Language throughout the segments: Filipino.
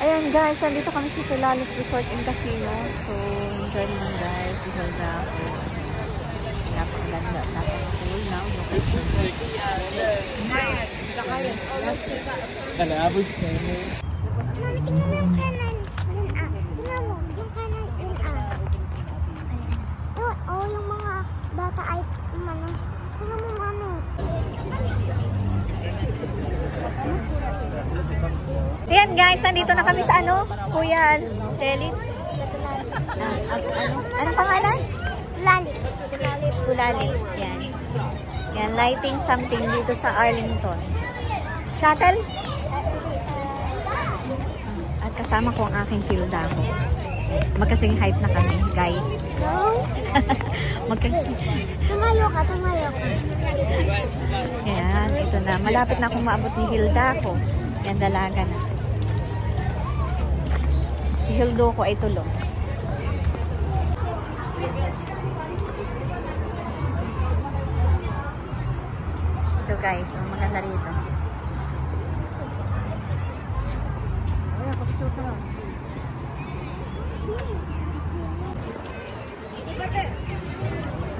Ayan guys, nandito kami sa Tulalip Resort and Casino. So, enjoy naman guys. Ihalda ako. Napakaganda. Napaka-cool na. Location. Kalabot sa inyo. Mami, tingnan mo yung kanan. Yun tingnan mo. Yung kanan, yun Yun, yung mga bata ay, tingnan mo mami. Ayan guys, nandito na kami sa ano? Kuya Telix. Anong pangalan? Tulalip. Tulalip. Yan. Yan, lighting something dito sa Arlington. Shuttle? At kasama ko ang aking Hilda ko. Magkasing height na kami, guys. No? Magkasing. Tumayo ka. Yan, ito na. Malapit na akong maabot ni Hilda ko. Yan, dalaga na. Si Hildo ko ay tulong. Ito guys, maganda rito.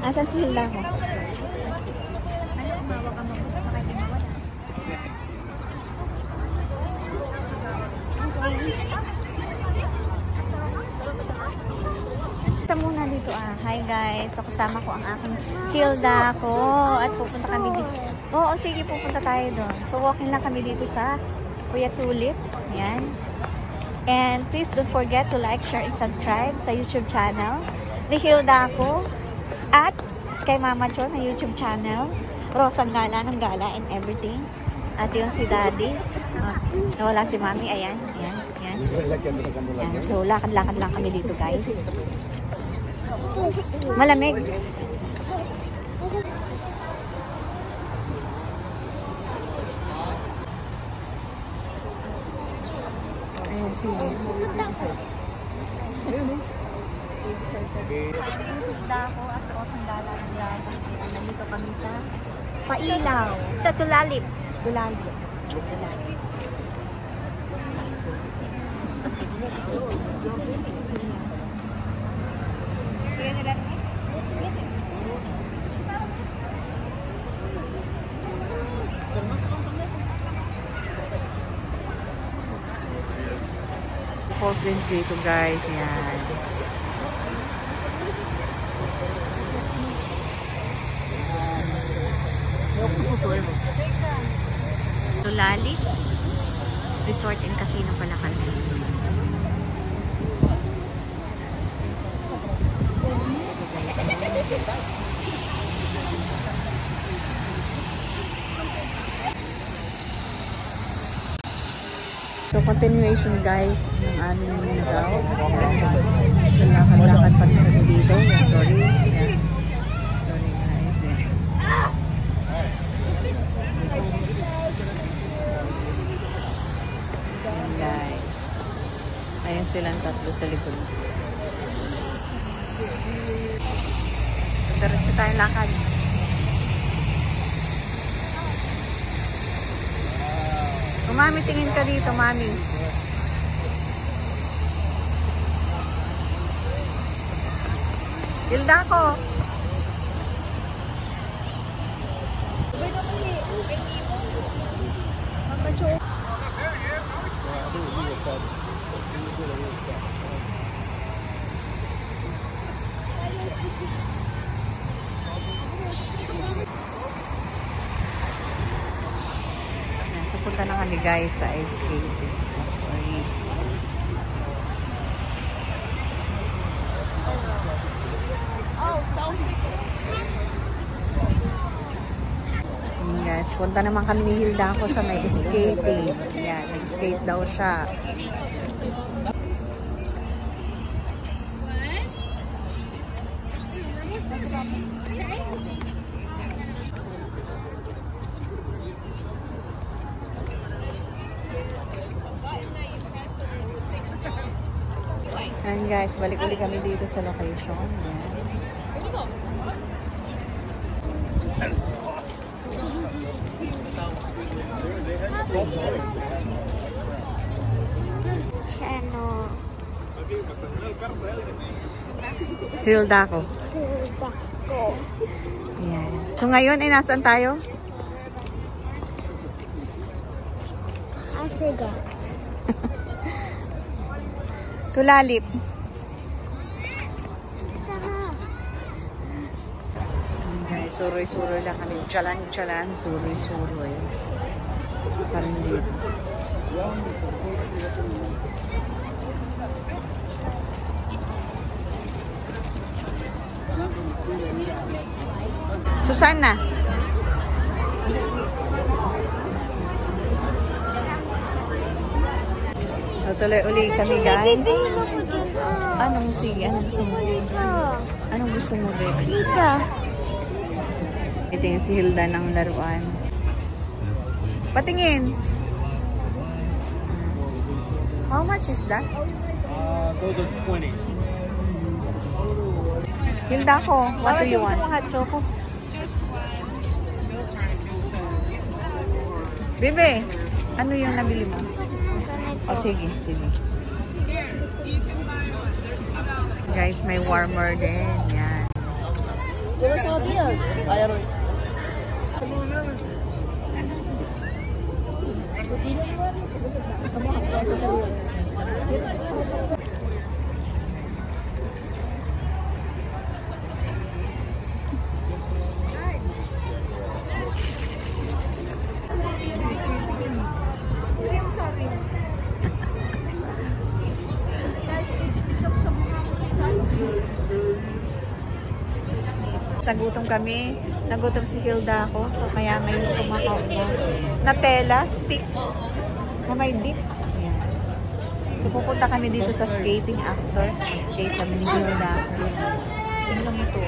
Asan si Hilda ko? Kita muna dito Hi guys. So kasama ko ang aking Hilda ko at pupunta kami dito. Oo, sige, pupunta tayo doon. So walking lang kami dito sa Kuya Tulip. Ayan. And please don't forget to like, share, and subscribe sa YouTube channel ni Hilda ko at kay Mama Cho na YouTube channel. Rosang Gala ng Gala and everything. At yung si Daddy. Nawala si Mami. Ayan. Ayan. Ayan. Ayan. So lakad-lakad lang kami dito guys. Malamig. Ayan si Hilda ko at Rosang Gala ng Gala. Nandito kami sa Pailaw. Sa Tulalip. Tulalip. Falls dance dito guys. Yan. Tulalip Resort and Casino pala kami. So continuation guys ng aming route. So lakad-lakad pa rin kami dito. Sorry. Yan. Sorry guys. Yan guys. Ayun silang tatlo sa likod. Diretso tayong lakad. Mami, tingin ka dito, Mami. Hilda ko. Punta na kami guys sa ice skating. Sorry. Guys, punta naman kami ni Hilda ko sa may skating. Yan, nag-skate daw siya. Ayan guys, balik ulit kami dito sa location. Hilda ko. Hilda ko. Yan. So ngayon ay nasaan tayo? Africa. Tulalit. Sarap. Guys, suroy-suroy lang kami. Chalan-chalan, suroy-suroy. Parang dito. Susana. So, tuloy uli kami, guys. Anong sige? Anong gusto mo? Anong gusto mo, baby? Dito. Ito yung si Hilda ng laruan. Patingin. How much is that? Those are 20. Hilda ko, what do you want? Hot choco. Bebe, ano yung nabili mo? O, sige, sige. Guys, may warmer din. Yan. Sa gutom kami, nagutom si Hilda ako, so kaya ngayon kumakain na. Nutella, stick, na may dip. Ayan. So pupunta kami dito sa skating after. Skate kami ni Hilda. Tingnan mo to.